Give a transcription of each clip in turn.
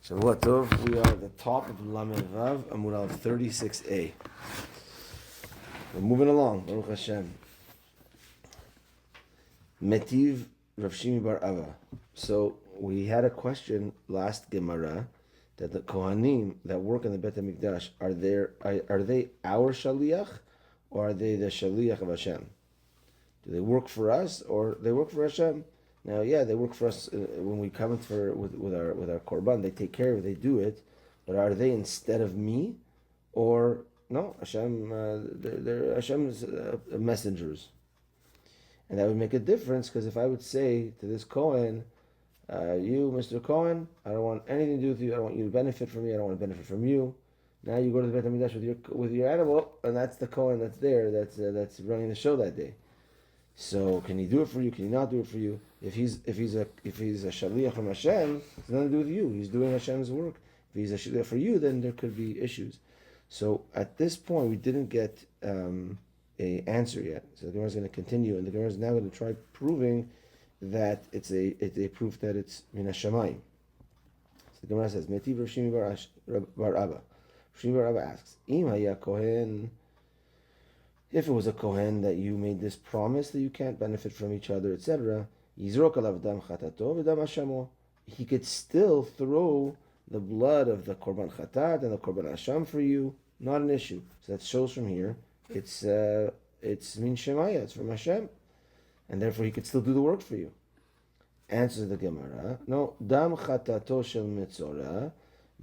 Shavua Tov, we are at the top of Lamed Vav, Amud Al 36a. We're moving along, Baruch Hashem. Metiv Rav Shimi Bar Ava. So we had a question last Gemara that the Kohanim that work in the Bet HaMikdash, are they our Shaliach or are they the Shaliach of Hashem? Do they work for us or they work for Hashem? Now, yeah, they work for us when we come with our korban. They take care of it, they do it, but are they instead of me, or no? Hashem, they're Hashem's messengers, and that would make a difference. Because if I would say to this Kohen, you, Mr. Cohen, I don't want anything to do with you. I don't want you to benefit from me. I don't want to benefit from you. Now you go to the Beit HaMikdash with your animal, and that's the Kohen that's there. That's running the show that day. So can he do it for you? Can he not do it for you? If he's a shaliach from Hashem, it's nothing to do with you. He's doing Hashem's work. If he's a shaliach for you, then there could be issues. So at this point, we didn't get a answer yet. So the Gemara is going to continue, and the Gemara is now going to try proving that it's a proof that it's min hashamayim. So the Gemara says, Metiv Rav Shimi Bar Abba. Rav Shimi Bar Abba asks, Im haya kohen. If it was a Kohen that you made this promise that you can't benefit from each other, etc., he could still throw the blood of the Korban Chatat and the Korban Hasham for you, not an issue. So that shows from here, it's min Shemaya, it's from Hashem, and therefore he could still do the work for you. Answers the Gemara, no, dam chatato shel mitzorah,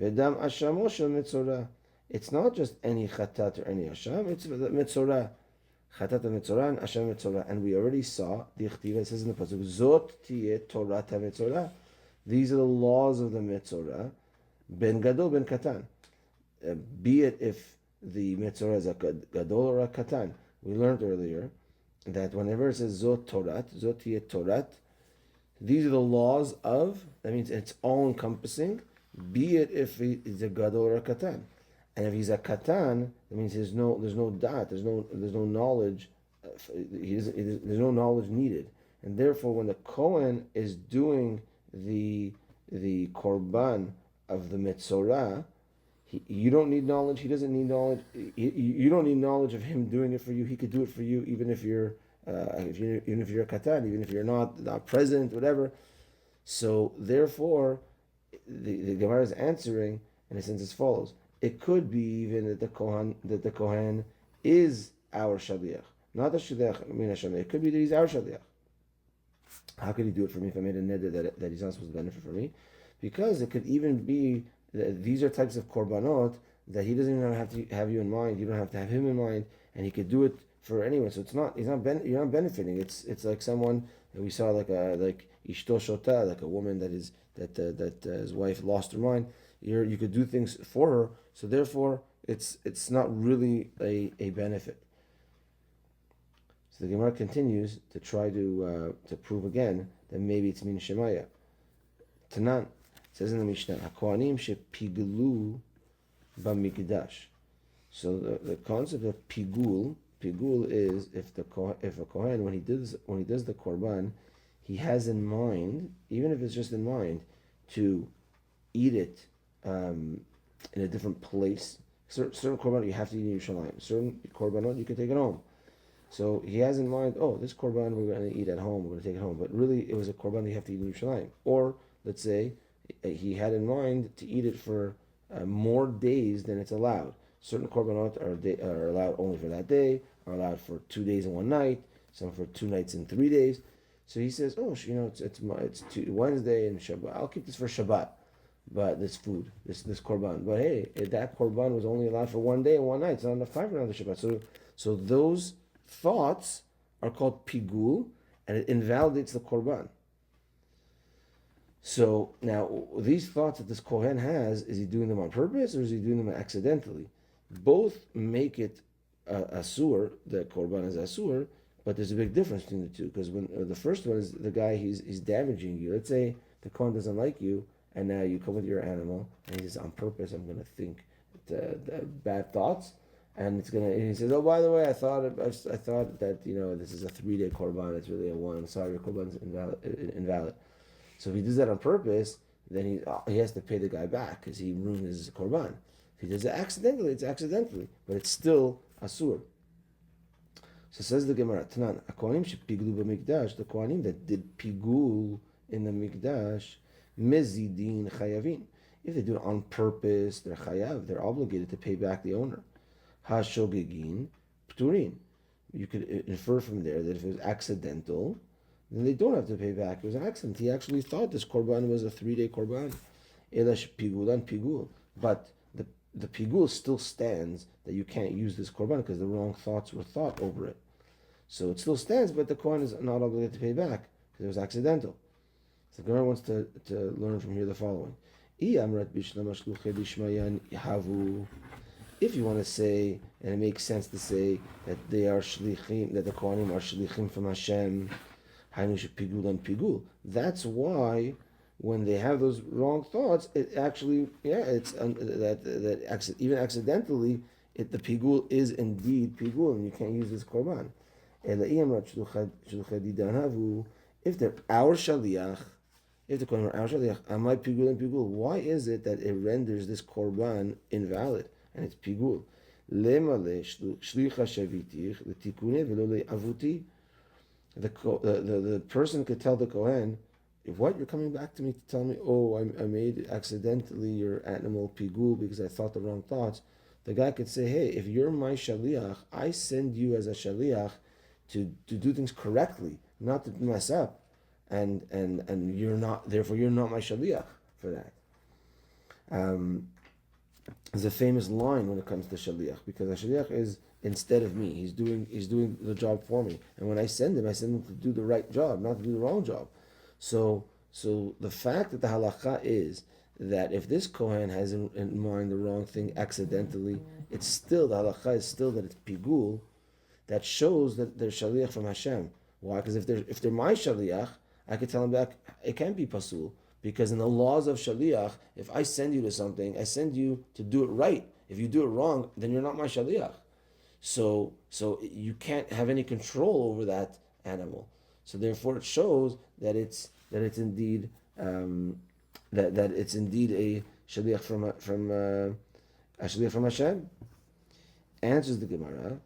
vedam hashamo shel mitzorah. It's not just any chatat or any hasham, it's the mitzorah. Chatat mitzorah and hasham mitzorah. And we already saw, the Ichtiva, it says in the Pasuk, Zot tiyeh Torah mitzorah. These are the laws of the mitzorah, ben gadol, ben katan. Be it if the mitzorah is a gadol or a katan. We learned earlier that whenever it says Zot Torah, Zot tiyeh Torah, these are the laws of, that means it's all encompassing, be it if it's a gadol or a katan. And if he's a katan, that means there's no dot, there's no knowledge, there's no knowledge needed, and therefore when the Kohen is doing the korban of the mitzorah, you don't need knowledge. He doesn't need knowledge. You don't need knowledge of him doing it for you. He could do it for you, even if you're a katan, even if you're not present, whatever. So therefore, the Gemara is answering in a sense as follows. It could be even that the Kohen is our shaliach, not the shaliach min Hashem. It could be that he's our shaliach. How could he do it for me if I made a neder that he's not supposed to benefit from me? Because it could even be that these are types of korbanot that he doesn't even have to have you in mind. You don't have to have him in mind, and he could do it for anyone. So you're not benefiting. It's like someone that we saw like ishto shota, like a woman that his wife lost her mind. You could do things for her, so therefore it's not really a benefit. So the Gemara continues to try to prove again that maybe it's min shemaya. Tanan, it says in the Mishnah, HaKohanim shepiglu b'mikdash. So the concept of pigul is if a Kohen when he does the korban, he has in mind, even if it's just in mind, to eat it in a different place. Certain korbanot you have to eat in Yerushalayim. Certain korbanot you can take it home. So he has in mind, this korban we're going to eat at home, we're going to take it home. But really, it was a korban you have to eat in Yerushalayim. Or let's say he had in mind to eat it for more days than it's allowed. Certain korbanot are allowed only for that day, are allowed for 2 days and 1 night, some for 2 nights and 3 days. So he says, it's Wednesday and Shabbat. I'll keep this for Shabbat. But this food, this korban. But hey, that korban was only allowed for 1 day and 1 night. It's not enough time for another Shabbat. So those thoughts are called pigul, and it invalidates the korban. So now these thoughts that this Kohen has, is he doing them on purpose or is he doing them accidentally? Both make it asur. The korban is asur, but there's a big difference between the two. Because when the first one is the guy, he's damaging you. Let's say the Kohen doesn't like you, and now you come with your animal, and he says, on purpose, I'm going to think the bad thoughts, and he says, oh, by the way, I thought that, this is a 3-day korban, it's really a 1, sorry, your korban is invalid. So if he does that on purpose, then he has to pay the guy back because he ruined his korban. If he does it accidentally, it's accidentally, but it's still asur. So says the Gemara, Tanan, Kohanim shepiglu b'mikdash, the Kohanim that did pigul in the mikdash, mezidin chayavin. If they do it on purpose, they're chayav, they're obligated to pay back the owner. Ha-shogegin pturin. You could infer from there that if it was accidental, then they don't have to pay back. It was an accident. He actually thought this korban was a 3-day korban. Elash pigulan pigul. But the pigul still stands that you can't use this korban because the wrong thoughts were thought over it. So it still stands, but the kohen is not obligated to pay back because it was accidental. So the Gemara wants to learn from here the following. If you want to say, and it makes sense to say that they are shlichim, that the kohanim are shlichim from Hashem, pigul. That's why when they have those wrong thoughts, it actually, it's even accidentally, the pigul is indeed pigul, and you can't use this korban. If they're our shaliach, if the kohen are our shaliach, amai pigul and pigul, why is it that it renders this korban invalid? And it's pigul. The person could tell the kohen, if what you're coming back to me to tell me, oh, I made accidentally your animal pigul because I thought the wrong thoughts. The guy could say, hey, if you're my shaliach, I send you as a shaliach to do things correctly, not to mess up, and you're not, therefore you're not my shaliach for that. There's a famous line when it comes to shaliach, because a shaliach is instead of me. He's doing the job for me, and when I send him to do the right job, not to do the wrong job. So the fact that the halacha is that if this kohen has in mind the wrong thing accidentally, it's still, the halacha is still that it's pigul. That shows that they're shaliach from Hashem. Why? Because if they're my shaliach, I could tell him back, it can't be pasul. Because in the laws of shaliach, if I send you to something, I send you to do it right. If you do it wrong, then you're not my shaliach. So you can't have any control over that animal. So therefore, it shows that it's indeed that it's indeed a shaliach from Hashem. Answers the Gemara.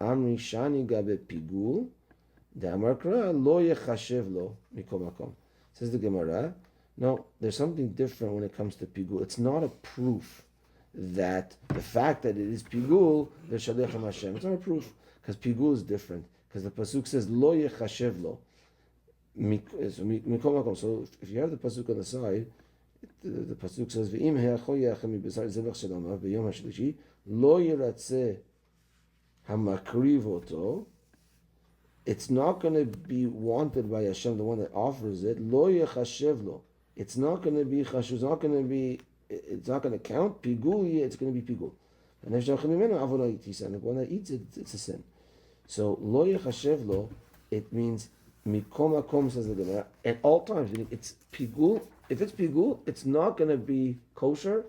Amri shani gabe pigul, the amarkra lo yechashev lo mikom makom. Says the Gemara. No, there's something different when it comes to pigul. It's not a proof that the fact that it is pigul, the shaliach from Hashem. It's not a proof because pigul is different. Because the pasuk says lo yechashev lo. So if you have the pasuk on the side, the pasuk says v'im he'achol yachem mibesar zevach shalamav b'yom hashlishi lo yiratzeh hamakriv oto. It's not going to be wanted by Hashem, the one that offers it. Lo yechashev lo. It's not going to be chashuv. It's not going to count. Pigul, it's going to be pigul. And the one that eats it, it's a sin. So lo yechashev lo, it means mikom makom, says the Gemara. At all times, it's pigul. If it's pigul, it's not going to be kosher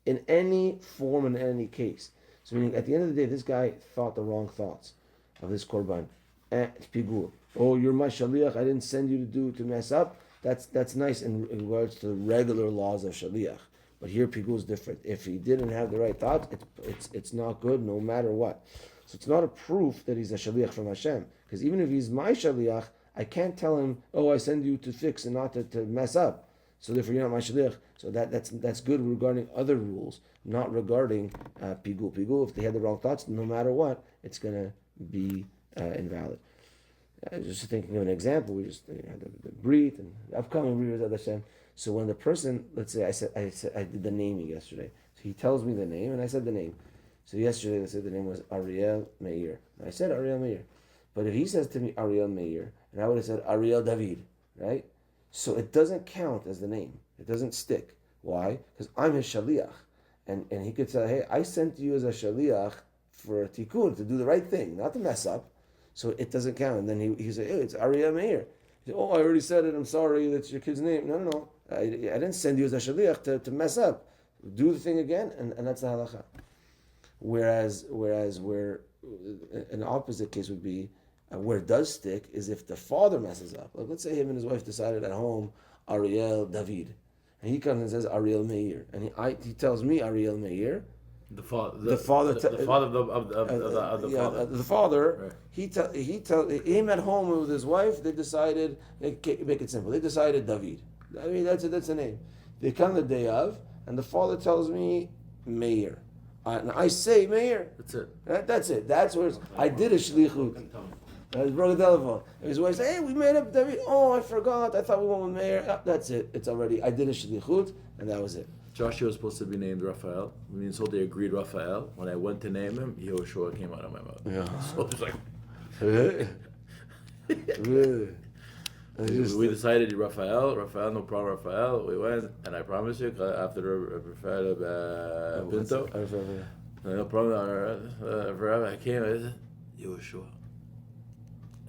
in any form, in any case. So meaning, at the end of the day, this guy thought the wrong thoughts of this korban. It's pigul. Oh, you're my shaliach. I didn't send you to mess up. That's nice in regards to the regular laws of shaliach. But here pigul is different. If he didn't have the right thoughts, it's not good no matter what. So it's not a proof that he's a shaliach from Hashem. Because even if he's my shaliach, I can't tell him, oh, I send you to fix and not to mess up. So therefore you're not my shaliach. So that's good regarding other rules, not regarding pigul. Pigul, if they had the wrong thoughts, no matter what, it's going to be invalid. Just thinking of an example, we just had the Brit and the upcoming Brit of Hashem. So when the person, let's say I did the naming yesterday. So he tells me the name and I said the name. So yesterday I said the name was Ariel Meir. And I said Ariel Meir. But if he says to me Ariel Meir, and I would have said Ariel David, right? So it doesn't count as the name. It doesn't stick. Why? Because I'm his shaliach. And he could say, hey, I sent you as a shaliach for a tikkun, to do the right thing, not to mess up. So it doesn't count. And then he said, hey, it's Ariel Meir. He said, oh, I already said it. I'm sorry. That's your kid's name. No. I didn't send you as a shaliach to mess up. Do the thing again, and that's the halacha. Whereas where an opposite case would be, where it does stick is if the father messes up. Like let's say him and his wife decided at home, Ariel David. and he comes and says Ariel Meir, and he tells me Ariel Meir. The father, The father, the father of the father. The father. Right. He tell him at home with his wife. They decided, make it simple. They decided David. I mean, that's the name. They come the day of, and the father tells me Meir, and I say Meir. That's it. That's it. That's where I did a shlichut. I broke the telephone. And his wife said, "Hey, we made up David. Oh, I forgot. I thought we went with Meir." That's it. It's already. I did a shlichut, and that was it. Joshua was supposed to be named Raphael. So they agreed Raphael. When I went to name him, Yehoshua came out of my mouth. Yeah. So it's like Really? we decided Raphael, no problem, Raphael. We went, and I promise you, after Raphael Pinto, no problem. I came, I said, Yehoshua,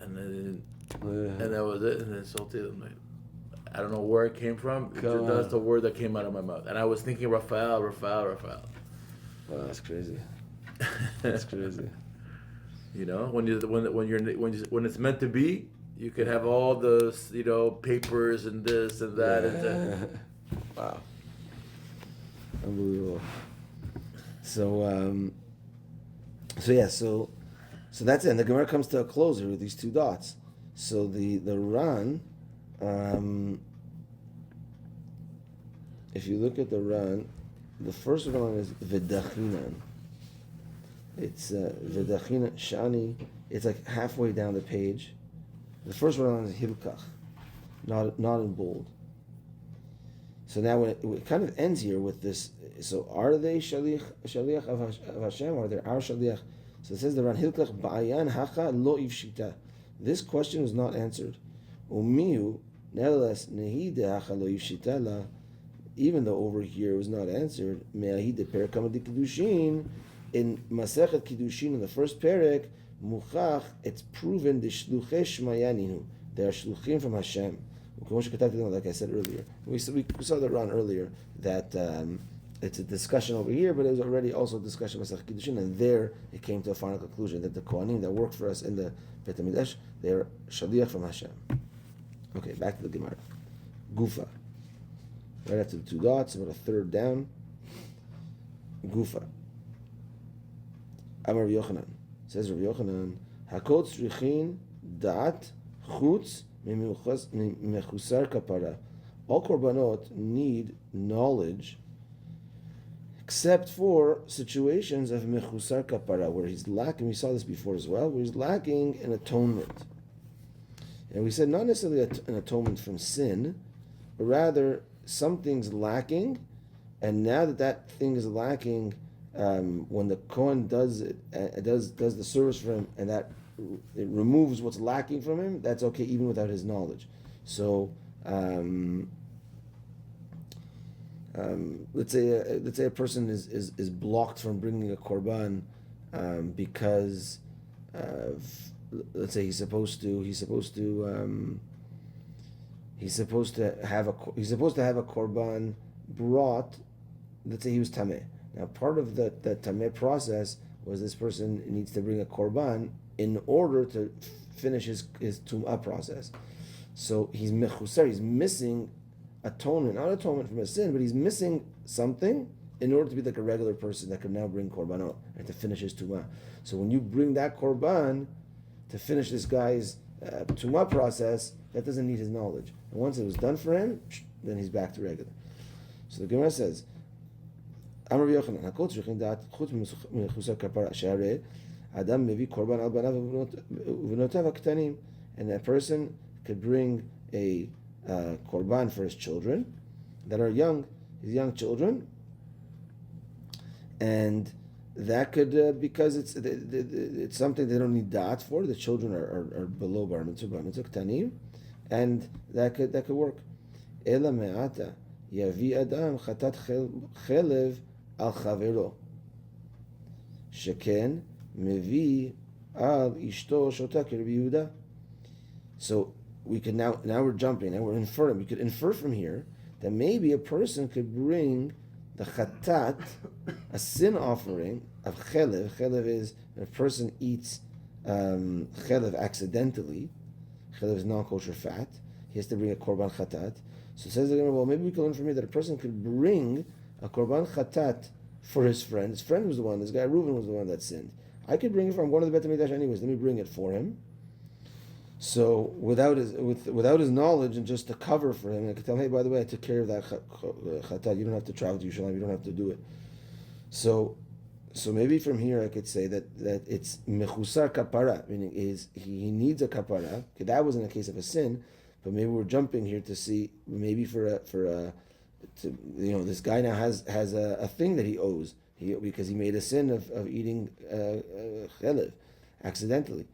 and then and that was it. And then salted. I'm like, I don't know where it came from. That's the word that came out of my mouth, and I was thinking Raphael. Oh, that's crazy. That's crazy. When it's meant to be, you could have all the papers and this and that. Yeah. And that. Wow. Unbelievable. So that's it. And the Gemara comes to a closer with these two dots. So the Ran, if you look at the Ran, the first Ran is V'dachinan. It's V'dachinan Shani. It's like halfway down the page. The first Ran is Hilkach, not in bold. So now when it kind of ends here with this. So are they shaliach of Hashem? Are they our shaliach? So it says the Ran Hilkach ba'ayan hacha lo ivshita. This question was not answered. Umiu nevertheless nehi dehacha lo ivshita la. Even though over here it was not answered, me'ahi de perakama de kiddushin in Masechet Kiddushin in the first perek muchach. It's proven the shluchei shmayaninu. They are shluchim from Hashem. Like I said earlier, we saw that Ran earlier that it's a discussion over here, but it was already also a discussion of Masechet Kiddushin, and there it came to a final conclusion that the Kohanim that worked for us in the Beit HaMikdash, they are shaliach from Hashem. Okay, back to the Gemara. Gufa. Right after the two dots, about a third down. Gufa. Amar Rav Yochanan. Says Rav Yochanan, Hakol tzrichin da'at chutz mechusar kapara. All korbanot need knowledge, except for situations of mechusar kapara, where he's lacking. We saw this before as well, where he's lacking an atonement. And we said not necessarily an atonement from sin, but rather something's lacking, and now that thing is lacking, when the Kohen does the service for him, and that it removes what's lacking from him, that's okay even without his knowledge. So let's say a person is blocked from bringing a korban because let's say he's supposed to have a korban brought. Let's say he was tameh. Now part of the tameh process was this person needs to bring a korban in order to finish his tum'ah process. So he's mechusar, he's missing atonement, not atonement from a sin, but he's missing something in order to be like a regular person that can now bring korbanot and to finish his tum'ah. So when you bring that korban to finish this guy's tum'ah process, that doesn't need his knowledge. And once it was done for him, then he's back to regular. So the Gemara says, Amar Rav Yochanan, Hakol tzrichin da'at chutz mechusar kapara she'arei Adam mevi korban al banav uvenotav haktanim, and that person could bring a korban for his children that are young, his young children, and that could because it's something they don't need da'at for. The children are below bar mitzvah ktanim, and that could work. Ela me'ata yavi adam chatat chelev al chavero sheken mevi al ishto shota Rabbi Yehuda. So we can now we're jumping, now we're inferring. We could infer from here that maybe a person could bring the chatat, a sin offering of chelev. Chelev is when a person eats chelev accidentally. Chelev is non-kosher fat. He has to bring a korban chatat. So says the Gemara, well, maybe we can learn from here that a person could bring a korban chatat for his friend. His friend was the one. This guy Reuven was the one that sinned. I could bring it for him. I'm going to the Bet HaMikdash anyways. Let me bring it for him. So without his knowledge and just to cover for him, I could tell him, hey, by the way, I took care of that chatat. You don't have to travel to Yerushalayim. You don't have to do it. So maybe from here I could say that it's mechusar kapara, meaning he needs a kapara. Okay, that wasn't a case of a sin, but maybe we're jumping here to see maybe this guy now has a thing that he owes because he made a sin of eating chelev accidentally.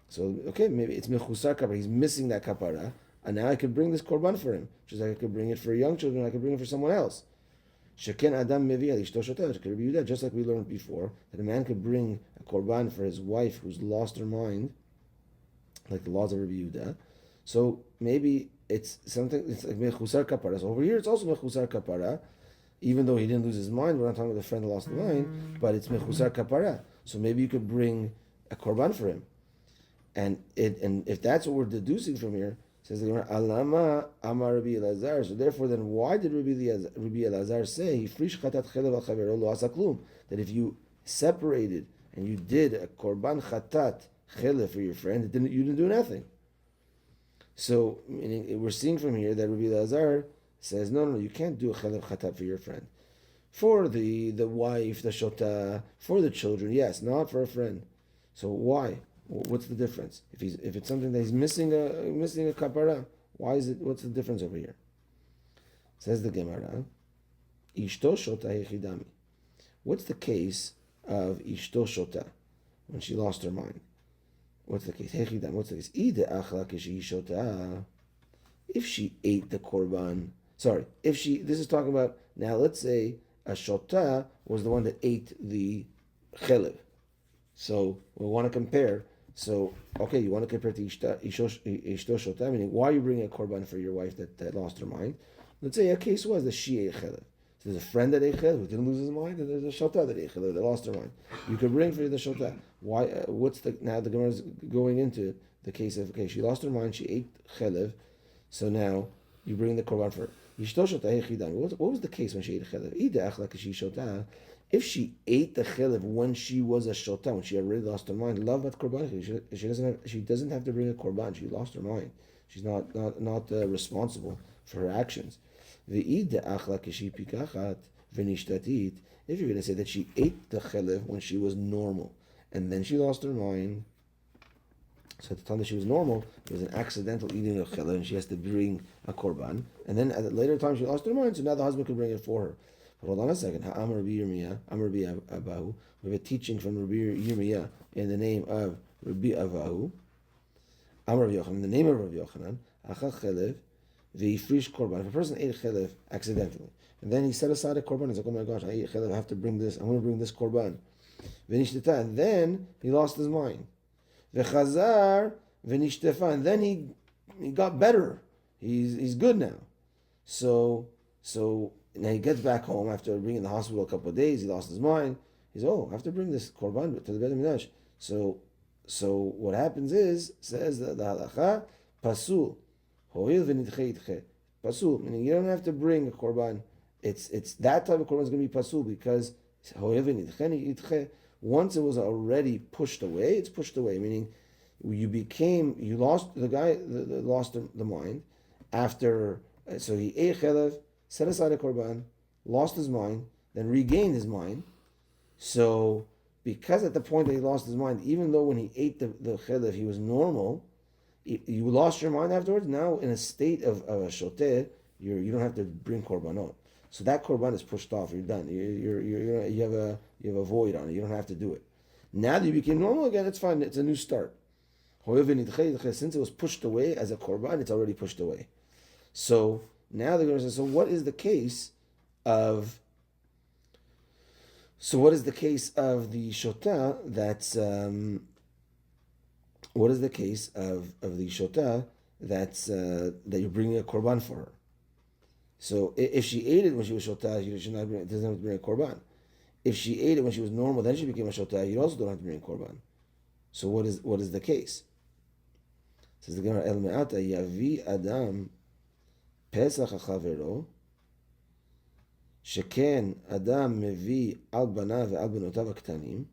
So okay, maybe it's mechusar kapara. He's missing that kapara, and now I could bring this korban for him. Just like I could bring it for young children, I could bring it for someone else. Sheken Adam mevi al ishto shotah. Just like we learned before, that a man could bring a korban for his wife who's lost her mind, like the laws of Rabbi Yehuda. So maybe it's something. It's like mechusar kapara. So over here, it's also mechusar kapara, even though he didn't lose his mind. We're not talking about the friend who lost the mind, but it's mechusar kapara. So maybe you could bring a korban for him, and if that's what we're deducing from here. Says the Gemara, Alama Amar Rabbi Elazar. So therefore, then why did Rabbi Elazar say that if you separated and you did a korban chatat chelev for your friend, you didn't do nothing? So meaning we're seeing from here that Rabbi Elazar says no, you can't do a chelev chatat for your friend, for the wife, the shota, for the children, yes, not for a friend. So why? What's the difference? If it's something that he's missing a kapara, why is it? What's the difference over here? Says the Gemara, Ishto shota yechidami. What's the case of Ishto shota when she lost her mind? What's the case? Yechidami. What's the case? Ide achla kishi shota. If she ate the korban, this is talking about now. Let's say a shota was the one that ate the chelev. So we want to compare. So, okay, you want to compare to Ishto Shota, meaning why are you bringing a korban for your wife that lost her mind? Let's say a case was that she ate chelev. So there's a friend that ate chelev who didn't lose his mind, and there's a shota that ate chelev that lost her mind. You could bring for the shota. Why? Now the Gemara is going into the case of, okay, she lost her mind, she ate chelev, so now you bring the korban for her. Ishto Shota Hechidan. What was the case when she ate chelev? Ida achla kashi shota. If she ate the chelev when she was a shota, when she already lost her mind, love at korban. She doesn't have to bring a korban. She lost her mind. She's not responsible for her actions. If you're going to say that she ate the chelev when she was normal, and then she lost her mind, so at the time that she was normal, it was an accidental eating of chelev, and she has to bring a korban. And then at a later time, she lost her mind, so now the husband can bring it for her. But hold on a second. Ha'am Rabbi Yirmiyah, Am Rabbi Abahu. We have a teaching from Rabbi Yirmiyah in the name of Rabbi Abahu. Am Rabbi Yochanan, in the name of Rabbi Yochanan. Achal chelev ve'ifrish korban. If a person ate chelev accidentally, and then he set aside a korban, he's like, oh my gosh, I ate chelev, I have to bring this, I'm going to bring this korban. V'nishteta, and then he lost his mind. V'chazar v'nishtefa, and then he got better. He's good now. So now he gets back home after being in the hospital a couple of days. He lost his mind. He's I have to bring this korban to the Bet HaMikdash. So what happens is, says the halacha, pasul, hoil v'nidche itche. Pasul, meaning you don't have to bring a korban. It's that type of korban is going to be pasul because hoil v'nidche itche. Once it was already pushed away, it's pushed away. Meaning you lost the guy lost the mind after. So he ate chelev, set aside a korban, lost his mind, then regained his mind. So, because at the point that he lost his mind, even though when he ate the chelev he was normal, you lost your mind afterwards. Now, in a state of a shoteh, you don't have to bring korbanot. So that korban is pushed off. You're done. You have a void on it. You don't have to do it. Now that you became normal again, it's fine. It's a new start. Since it was pushed away as a korban, it's already pushed away. So now the Gemara says, so what is the case of the shota that's what is the case of the shota that's that you're bringing a korban for her? So if she ate it when she was shota, she doesn't have to bring a korban. If she ate it when she was normal, then she became a shota, you also don't have to bring a korban. So what is the case? Says the Gemara, El me'ata yavi adam Pesach HaChavero, Sheken Adam Mevi Al Banav Al Benotav HaKtanim.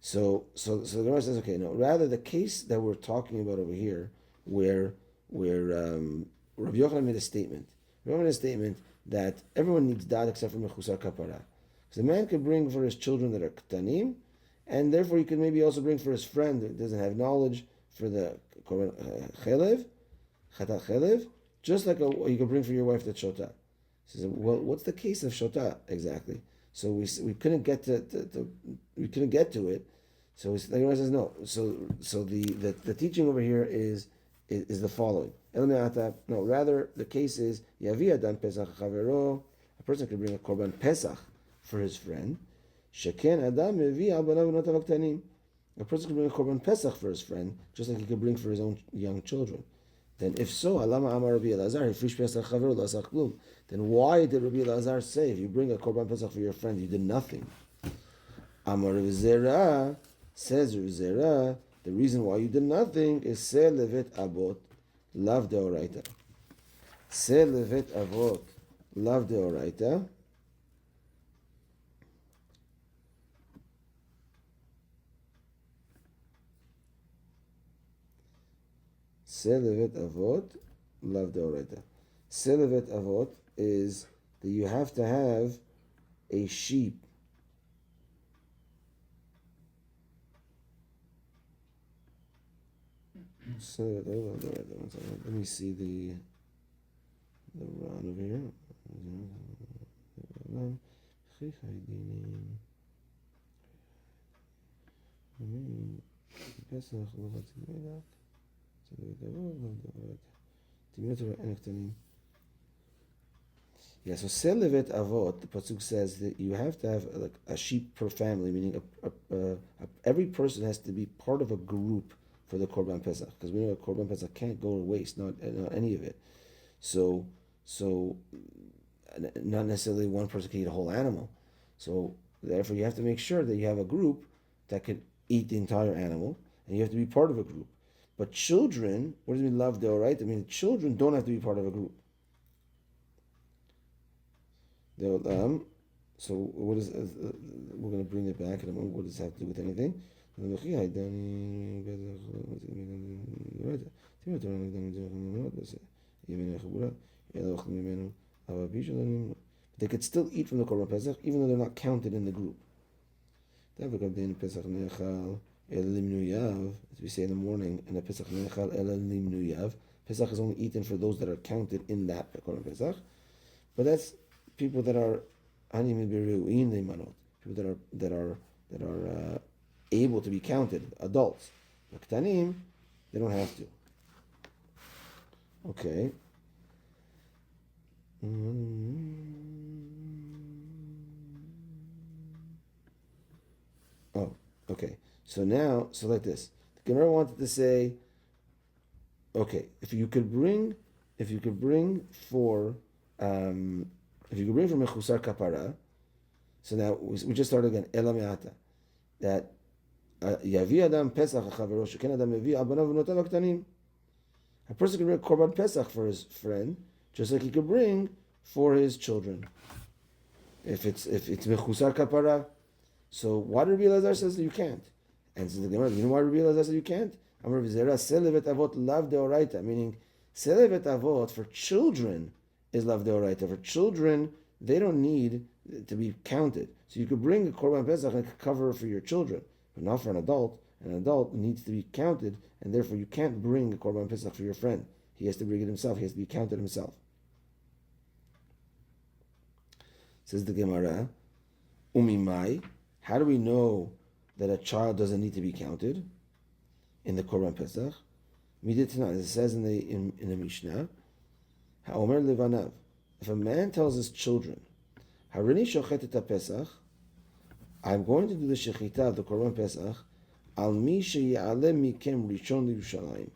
So the Gemara says, okay, no, rather the case that we're talking about over here, where Rabbi Yochanan made a statement. Rabbi Yochanan made a statement that everyone needs dad except for Mechusar Kapara. So the man could bring for his children that are Ktanim, and therefore he could maybe also bring for his friend that doesn't have knowledge for the Chelev, Chatat Chelev, just like you could bring for your wife the Shota. He says, well, what's the case of Shota exactly? So we couldn't get to it. So the Gemara says no. So the teaching over here is the following. No, rather the case is Yavi Adam Pesach Chavero. A person could bring a korban Pesach for his friend. Sheken Adam Yavi Al Banav Benotav HaKtanim. A person could bring a korban Pesach for his friend, just like he could bring for his own young children. Then if so, Alama Amar Rabbi Elazar, Hifrish Pesach Chavero L'asach Klum. Then why did Rabbi Elazar say if you bring a korban Pesach for your friend, you did nothing? Amar Rabbi Zera, says Rabbi Zera, the reason why you did nothing is Se Levet Abot Lav Deoraita. Se Levet Avot Lav Deoraita. Selevet avot, lav deoraita. Selevet avot is that you have to have a sheep. Let me see the run over here. Yeah, so Selevet Avot, the pasuk says that you have to have like a sheep per family, meaning every person has to be part of a group for the Korban Pesach, because we know a Korban Pesach can't go to waste, not any of it. So not necessarily one person can eat a whole animal. So therefore, you have to make sure that you have a group that could eat the entire animal, and you have to be part of a group. But children, what does it mean, love deoraita? I mean, children don't have to be part of a group. So what is? We're going to bring it back. What does it have to do with anything? They could still eat from the Korban Pesach, even though they're not counted in the group. As we say in the morning, in the Pesach Nechal Elim Nuyav. Pesach is only eaten for those that are counted in that Korban Pesach. But that's people that are Anim Biruin Leimanot, people that are able to be counted, adults. But Ktanim, they don't have to. Okay. Oh, okay. So like this. The Gemara wanted to say, okay, if you could bring for Mechusar Kapara, so now we just started again, Ela Me'ata, that Yavi Adam Pesach HaChavero Sheken Adam Mevi Al Banav Benotav HaKtanim. A person can bring Korban Pesach for his friend, just like he could bring for his children. If it's Mechusar Kapara, so why did Rabbi Elazar says that you can't? And so the Gemara, you know why Rabbi Elazar says you can't? Amar V'zera Selevet Avot Lav Deoraita, meaning Selevet Avot for children is Lav Deoraita. For children, they don't need to be counted. So you could bring a Korban Pesach and cover for your children, but not for an adult. An adult needs to be counted, and therefore you can't bring a Korban Pesach for your friend. He has to bring it himself. He has to be counted himself. Says the Gemara, Umimai, how do we know that a child doesn't need to be counted in the Korban Pesach? Miditana, it says in the Mishnah, Ha'omer levanav, if a man tells his children, Harini shochet Pesach, I'm going to do the shechita of the Korban Pesach, al mi she'ya'aleh mikem rishon Yerushalayim.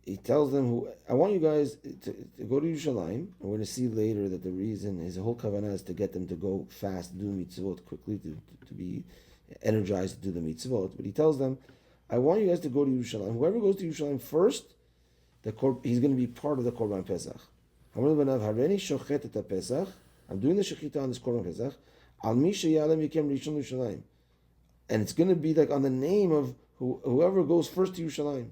He tells them, I want you guys to go to Yerushalayim, and we're going to see later that the reason, his whole kavanah is to get them to go fast, do the mitzvot quickly, to be energized to do the mitzvot. But he tells them, I want you guys to go to Yerushalayim. Whoever goes to Yerushalayim first he's going to be part of the Korban Pesach. I'm doing the shechita on this Korban Pesach. And it's going to be like on the name of whoever goes first to Yerushalayim.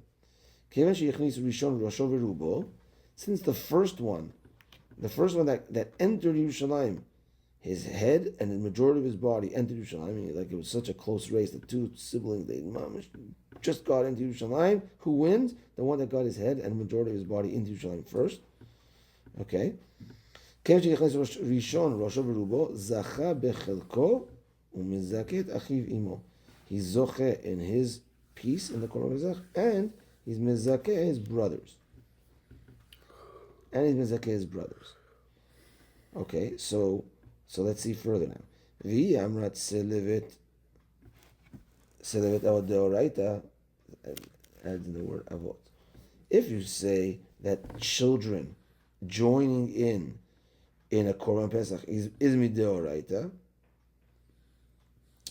Since the first one that entered Yerushalayim, his head and the majority of his body entered Yerushalayim. I mean, like it was such a close race. The two siblings, they just got into Yerushalayim. Who wins? The one that got his head and the majority of his body into Yerushalayim first. Okay. He's zoche in his piece in the Korban Pesach, and he's mezakeh his brothers. Okay, so let's see further now. V'yamrat selevet avot deoraita, adds in the word avot. If you say that children joining in a Korban Pesach is mideoraita,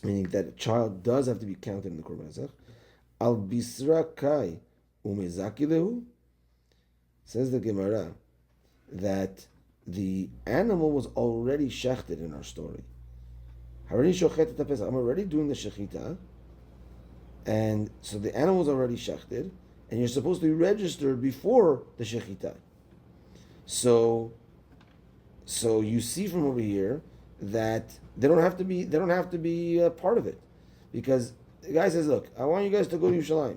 meaning that a child does have to be counted in the Korban Pesach, al bisra kai umezaki lehu, says the Gemara that the animal was already shechted in our story. I'm already doing the shechita, and so the animal was already shechted, and you're supposed to be registered before the shechita. So you see from over here that they don't have to be part of it, because the guy says, "Look, I want you guys to go to Yerushalayim.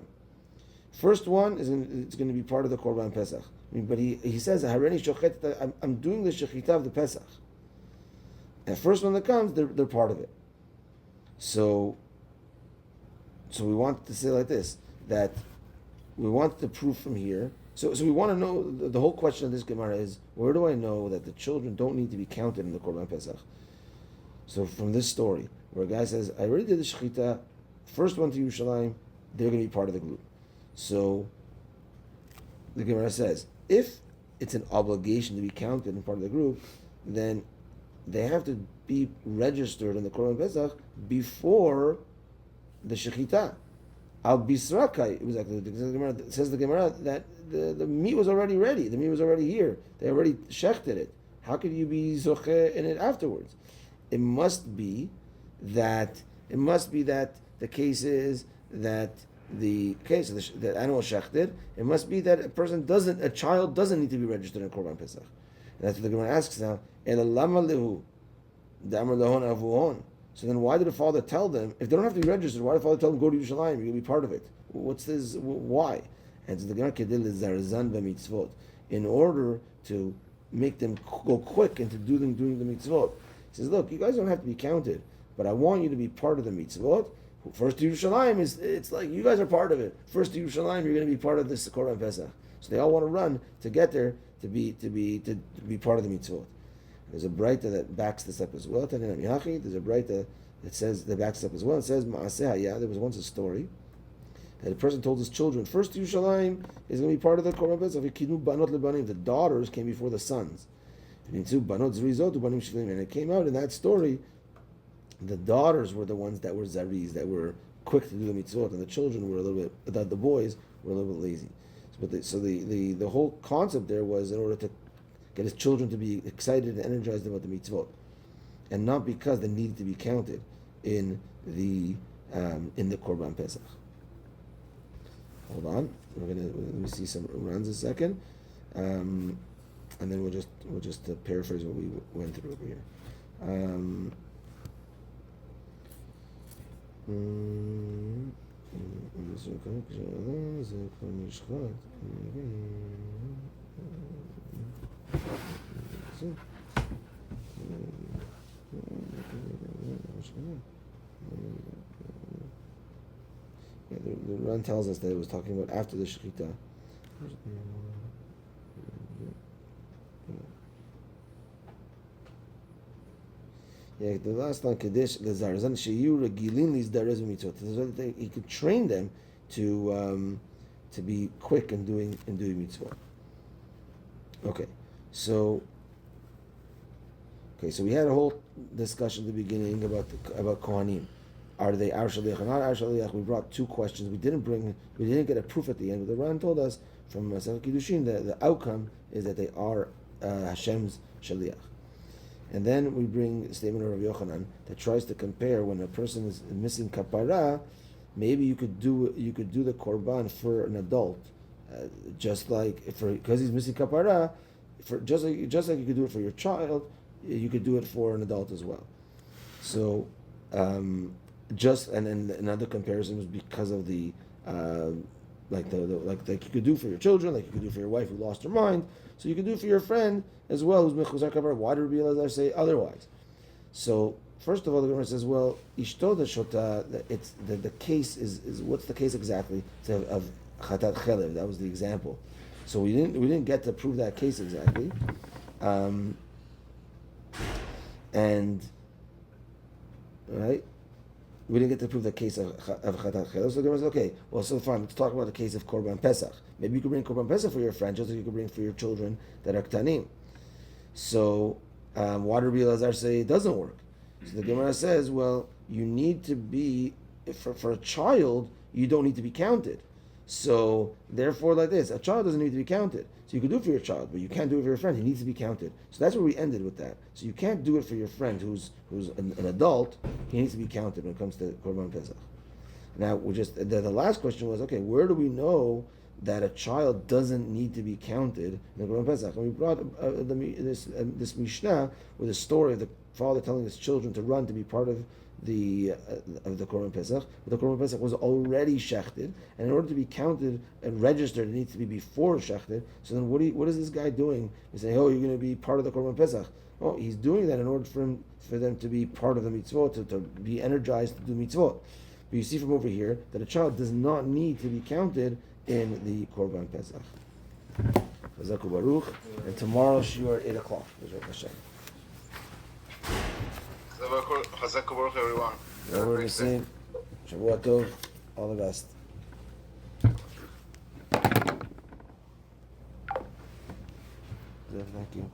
First one it's going to be part of the Korban Pesach." But he says, I'm doing the shechita of the Pesach. And first one that comes, they're part of it. So we want to say like this, that we want the proof from here. So we want to know, the whole question of this Gemara is, where do I know that the children don't need to be counted in the Korban Pesach? So from this story, where a guy says, I already did the shechita, first one to Yerushalayim, they're going to be part of the group. So the Gemara says, if it's an obligation to be counted in part of the group, then they have to be registered in the Korban Pesach before the shechita. Al bisrakai, it says the Gemara that the meat was already ready. The meat was already here. They already shechted it. How could you be zoche in it afterwards? It must be that the case is that the case of the animal shechted, it must be that a child doesn't need to be registered in Korban Pesach. And that's what the Gemara asks now. So then why did the father tell them, if they don't have to be registered, why did the father tell them, go to Yerushalayim, you're going to be part of it? What's this, why? And so the Gemara kedil in order to make them go quick into doing the mitzvot. He says, look, you guys don't have to be counted, but I want you to be part of the mitzvot. First to Yerushalayim it's like you guys are part of it. First to Yerushalayim, you're going to be part of this Korban Pesach. So they all want to run to get there to be part of the mitzvot. There's a Breita that backs this up as well. There's a Breita that says that backs up as well. It says there was once a story that a person told his children, first to Yerushalayim is going to be part of the Korban Pesach. The daughters came before the sons. And it came out in that story, the daughters were the ones that were zaris, that were quick to do the mitzvot, and the children were a little bit, the boys were a little bit lazy. So the whole concept there was in order to get his children to be excited and energized about the mitzvot, and not because they needed to be counted in the Korban Pesach. Hold on, let me see some runs a second, and then we'll just paraphrase what we went through over here. The Ran tells us that it was talking about after the shechita. Yeah, the last line, Kadesh Lezarzan Sheyu Regilin Lizdarez Mitzvot. He could train them to be quick in doing mitzvot. Okay, so we had a whole discussion at the beginning about Kohanim. Are they Ar Shaliach or not Ar Shaliach? We brought two questions. We didn't get a proof at the end, but the Ran told us from Masechet Kiddushin, the outcome is that they are Hashem's shaliach. And then we bring a statement of Rav Yochanan that tries to compare when a person is missing kapara. Maybe you could do the korban for an adult, just like because he's missing kapara, just like you could do it for your child, you could do it for an adult as well. So, just and then another comparison was because of the like you could do for your children, like you could do for your wife who lost her mind. So you could do for your friend as well who's mechuzar kapara. Why do Rabbi Elazar say otherwise? So first of all, the Gemara says, well, ishto the shota. It's the case is what's the case exactly? It's of chatat chelev. That was the example. So we didn't get to prove that case exactly, and right. We didn't get to prove the case of Chatat Chelev. So the Gemara says, okay, well, so fine, let's talk about the case of Korban Pesach. Maybe you could bring Korban Pesach for your friend, just like you could bring for your children that are Ktanim. So, why did Rabbi Elazar say it doesn't work? So the Gemara says, well, you need to be, for a child, you don't need to be counted. So, therefore, like this, a child doesn't need to be counted. So you can do it for your child, but you can't do it for your friend. He needs to be counted. So that's where we ended with that. So you can't do it for your friend who's an adult. He needs to be counted when it comes to Korban Pesach. Now, the last question was, okay, where do we know that a child doesn't need to be counted in the Korban Pesach? And we brought this Mishnah with a story of the father telling his children to run to be part of the Korban Pesach, but the Korban Pesach was already shechted, and in order to be counted and registered, it needs to be before shechted. So then, what is this guy doing? He's saying, "Oh, you're going to be part of the Korban Pesach." Oh, he's doing that in order for them to be part of the mitzvot, to be energized to do mitzvot. But you see from over here that a child does not need to be counted in the Korban Pesach. Chazaku Baruch, and tomorrow shiur at 8:00. Chazak Baruch, everyone. We're the same. Shavua Tov. All the best. Thank you.